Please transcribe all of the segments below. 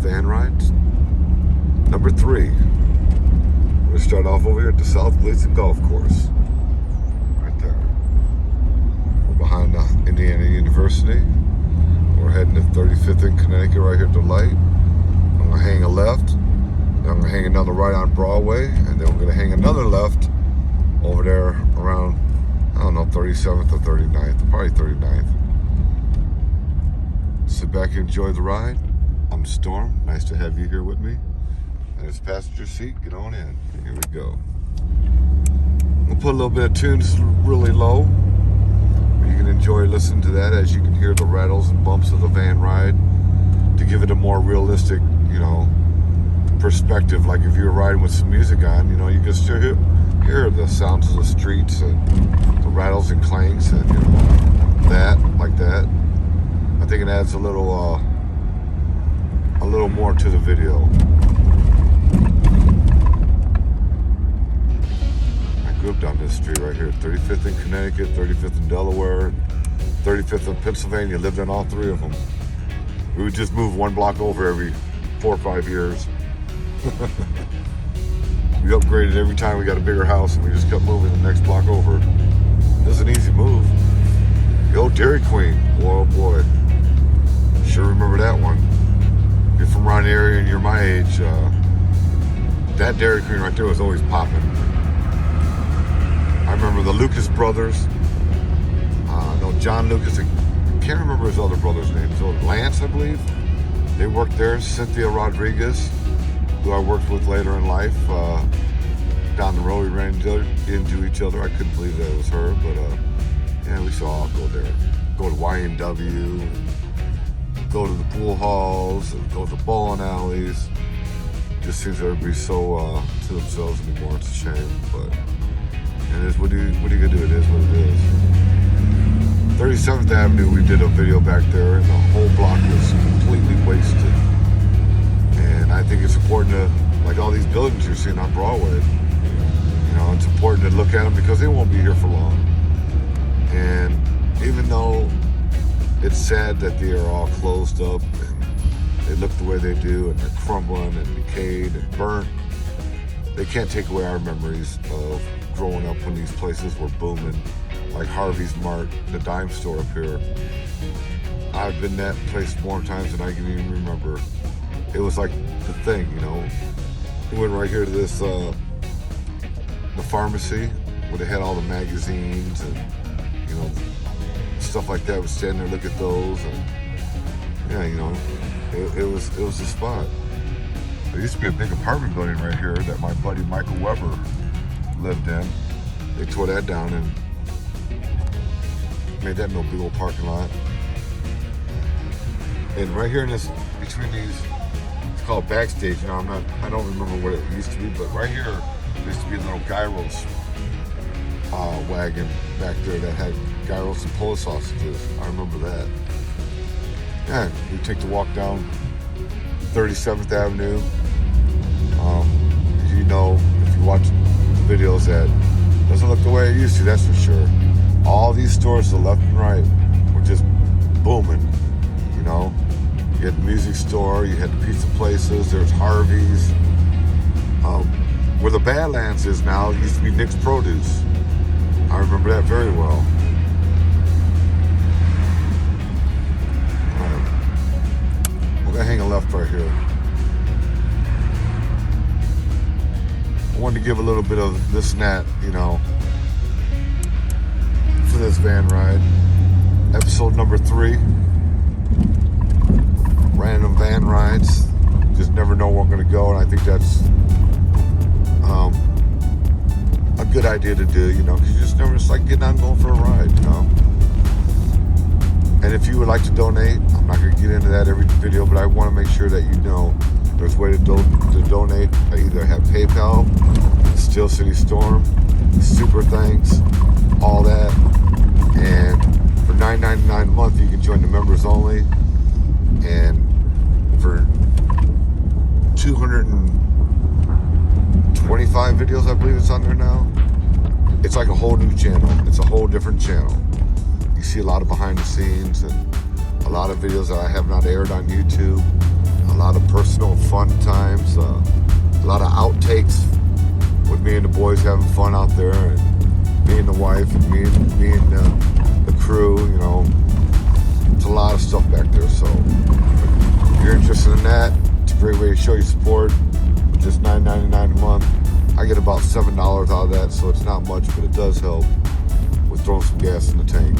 van rides. Number 3. We're gonna start off over here at the South Gleason Golf Course. Right there. We're behind Indiana University. We're heading to 35th in Connecticut right here at the light. I'm gonna hang a left. Then I'm gonna hang another right on Broadway. And then we're gonna hang another left over there around, I don't know, 37th or 39th. Probably 39th. Sit back and enjoy the ride. I'm Storm. Nice to have you here with me. And it's passenger seat. Get on in. Here we go. We'll put a little bit of tunes really low. You can enjoy listening to that as you can hear the rattles and bumps of the van ride to give it a more realistic, perspective. Like if you're riding with some music on, you can still hear the sounds of the streets and the rattles and clanks and that, like that. I think it adds a little more to the video. I grew up down this street right here, 35th in Connecticut, 35th in Delaware, 35th in Pennsylvania. Lived in all 3 of them. We would just move 1 block over every 4 or 5 years. We upgraded every time we got a bigger house, and we just kept moving the next block over. It was an easy move. The old Dairy Queen, oh boy. Sure remember that one. If you're from around the area and you're my age, that Dairy Queen right there was always popping. I remember the Lucas brothers. John Lucas, I can't remember his other brother's name. So Lance, I believe. They worked there. Cynthia Rodriguez, who I worked with later in life. Down the road, we ran into each other. I couldn't believe that it was her, but yeah, we saw go there. Go to Y&W, go to the pool halls, and go to the bowling alleys. Just seems everybody's so to themselves anymore. It's a shame, but it is what are you gonna do? It is what it is. 37th Avenue, we did a video back there, and the whole block was completely wasted. And I think it's important to, like all these buildings you're seeing on Broadway, it's important to look at them because they won't be here for long. And even though it's sad that they are all closed up and they look the way they do and they're crumbling and decayed and burnt, they can't take away our memories of growing up when these places were booming, like Harvey's Mart, the dime store up here. I've been that place more times than I can even remember. It was like the thing, We went right here to this, the pharmacy, where they had all the magazines and, stuff like that. Would stand there, look at those, and it was the spot. There used to be a big apartment building right here that my buddy Michael Weber lived in. They tore that down and made that no big old parking lot. And right here in this, between these, it's called backstage. I don't remember what it used to be, but right here, there used to be a little gyros wagon back there that had gyros and Polish sausages. I remember that. Yeah, we take the walk down 37th Avenue. If you watch the videos, that doesn't look the way it used to, that's for sure. All these stores to the left and right were just booming, You had the music store, you had the pizza places, there's Harvey's. Where the Badlands is now, it used to be Nick's Produce. I remember that very well. We're gonna hang a left right here. I wanted to give a little bit of this and that, for this van ride. Episode number 3. Random van rides. Just never know where I'm gonna go, and I think that's a good idea to do, because you just never, it's like getting out and going for a ride, And if you would like to donate, I'm not going to get into that every video, but I want to make sure that there's a way to donate. I either have PayPal, Steel City Storm, Super Thanks, all that. And for $9.99 a month, you can join the members only. And for 225 videos, I believe it's on there now. It's like a whole new channel. It's a whole different channel. You see a lot of behind the scenes and a lot of videos that I have not aired on YouTube. A lot of personal fun times, a lot of outtakes with me and the boys having fun out there, and me and the wife, and me and the crew. You know, it's a lot of stuff back there. So if you're interested in that, it's a great way to show your support. With just $9.99 a month, I get about $7 out of that, so it's not much, but it does help with throwing some gas in the tank.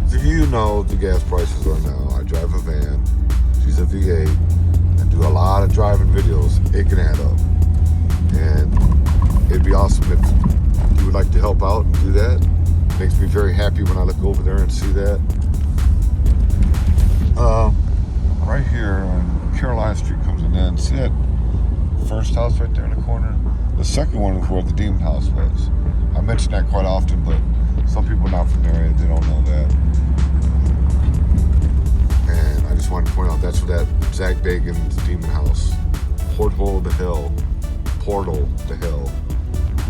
So you know the gas prices are now. I drive a van. She's a V8. I do a lot of driving videos. It can add up. And it'd be awesome if you would like to help out and do that. It makes me very happy when I look over there and see that. Right here on Carolina Street comes in and see that first house right there in the corner? The second one is where the Demon House was. I mention that quite often, but some people not from the area, they don't know that. And I just wanted to point out that's where that Zach Bagan's Demon House, Portal to Hell,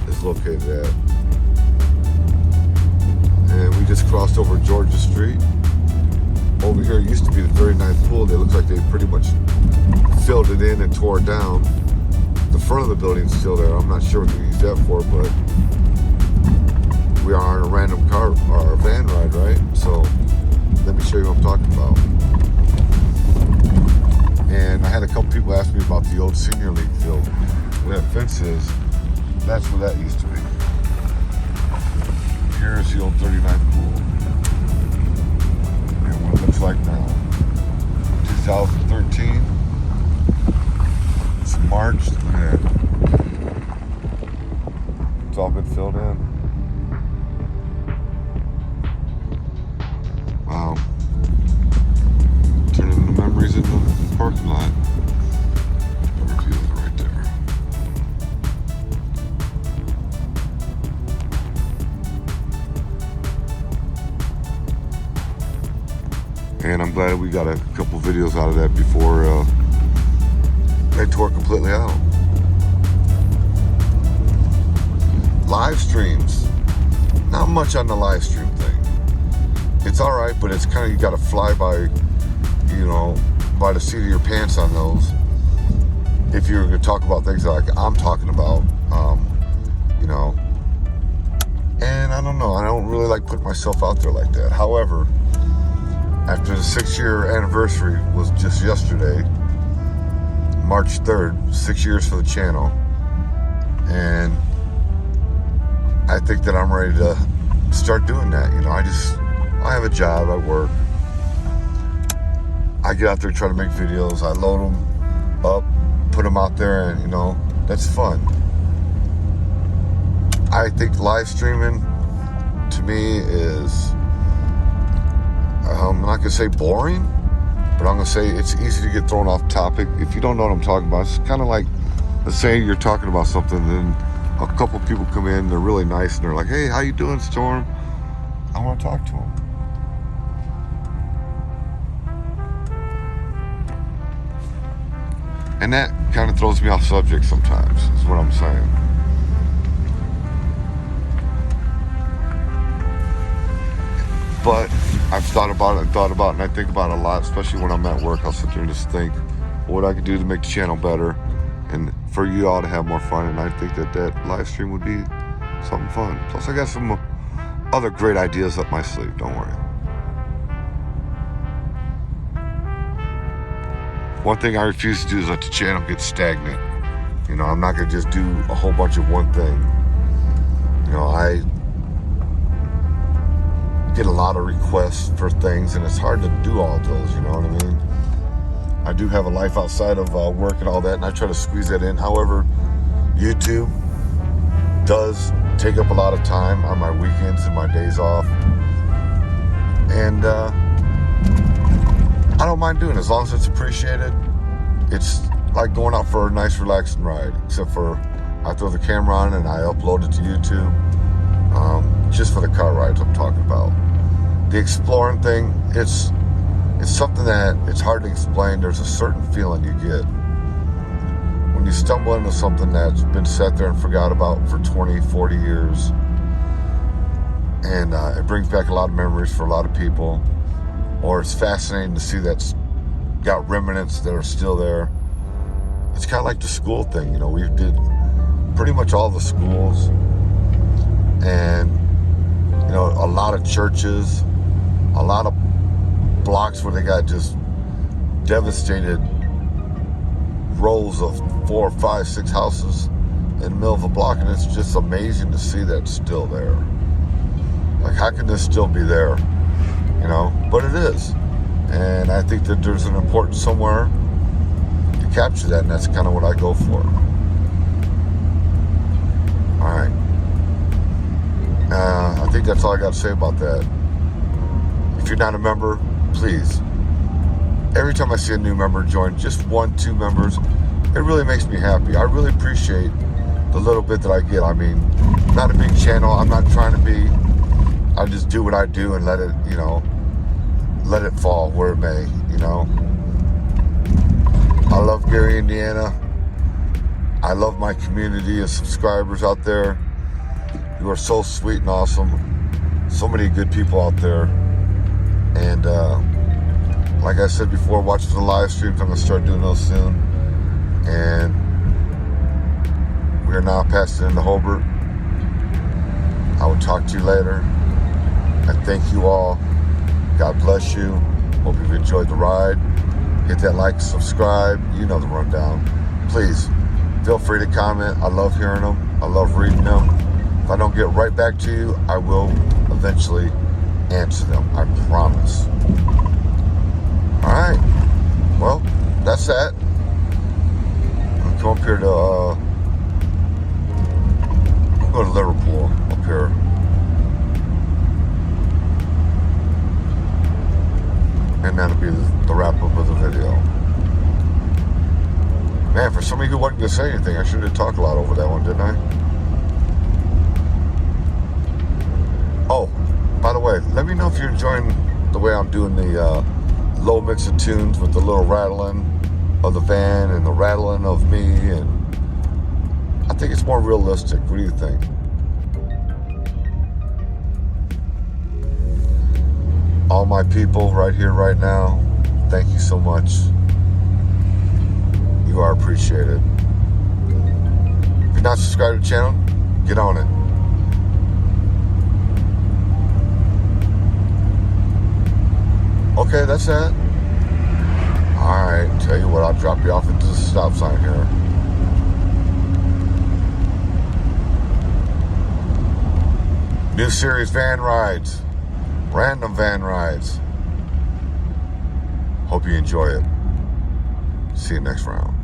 is located at. And we just crossed over Georgia Street. Over here used to be the very nice pool. They look like they pretty much filled it in and tore it down. The front of the building's still there. I'm not sure what they use that for, but we are on a random car or van ride, right? So let me show you what I'm talking about. And I had a couple people ask me about the old senior league field. Where that fence is, that's where that used to be. Here's the old 39th pool. And what it looks like now. 2013. It's March. Look at that. It's all been filled in. Wow. Turning into memories in the parking lot. Right there. And I'm glad we got a couple videos out of that before they tore completely out. Live streams. Not much on the live stream thing. It's alright, but it's kind of, you got to fly by, you know, by the seat of your pants on those. If you're going to talk about things like I'm talking about, you know. And I don't know, I don't really like putting myself out there like that. However, after the 6-year anniversary was just yesterday, March 3rd, 6 years for the channel. And I think that I'm ready to start doing that. You know, I have a job, I work. I get out there, try to make videos. I load them up, put them out there, and, you know, that's fun. I think live streaming, to me, is, I'm not going to say boring, but I'm going to say it's easy to get thrown off topic. If you don't know what I'm talking about, it's kind of like, let's say you're talking about something, then a couple people come in, they're really nice, and they're like, hey, how you doing, Storm? I want to talk to them. And that kind of throws me off subject sometimes, is what I'm saying. But I've thought about it, and I think about it a lot, especially when I'm at work. I'll sit there and just think what I could do to make the channel better and for you all to have more fun. And I think that live stream would be something fun. Plus, I got some other great ideas up my sleeve, don't worry. One thing I refuse to do is let the channel get stagnant. You know, I'm not going to just do a whole bunch of one thing. You know, I get a lot of requests for things, and it's hard to do all of those, you know what I mean? I do have a life outside of work and all that, and I try to squeeze that in. However, YouTube does take up a lot of time on my weekends and my days off. And I don't mind doing it as long as it's appreciated. It's like going out for a nice relaxing ride, except for I throw the camera on and I upload it to YouTube, just for the car rides I'm talking about. The exploring thing, it's something that it's hard to explain. There's a certain feeling you get when you stumble into something that's been sat there and forgot about for 20, 40 years. And it brings back a lot of memories for a lot of people. Or it's fascinating to see that's got remnants that are still there. kind of like the school thing. You know, we did pretty much all the schools, and you know, a lot of churches, a lot of blocks where they got just devastated rows of 4, 5, 6 houses in the middle of a block, and it's just amazing to see that still there. Like, how can this still be there? You know, but it is. And I think that there's an importance somewhere to capture that, and that's kind of what I go for. All right. I think that's all I got to say about that. If you're not a member, please. Every time I see a new member join, just 1, 2 members, it really makes me happy. I really appreciate the little bit that I get. I mean, not a big channel. I'm not trying to be. I just do what I do and let it, you know, let it fall where it may, you know. I love Gary, Indiana. I love my community of subscribers out there. You are so sweet and awesome. So many good people out there. And like I said before, watch the live streams. I'm going to start doing those soon. And we are now passing into Hobart. I will talk to you later. I thank you all. God bless you. Hope you've enjoyed the ride. Hit that like, subscribe. You know the rundown. Please, feel free to comment. I love hearing them. I love reading them. If I don't get right back to you, I will eventually answer them. I promise. All right. Well, that's that. I'll come up here to, I'll go to Liverpool up here. And that'll be the wrap-up of the video. Man, for somebody who wasn't going to say anything, I should have talked a lot over that one, didn't I? Oh, by the way, let me know if you're enjoying the way I'm doing the low mix of tunes with the little rattling of the van and the rattling of me. And I think it's more realistic. What do you think? All my people right here, right now, thank you so much. You are appreciated. If you're not subscribed to the channel, get on it. Okay, that's that. Alright, tell you what, I'll drop you off into the stop sign here. New series, van rides. Random van rides. Hope you enjoy it. See you next round.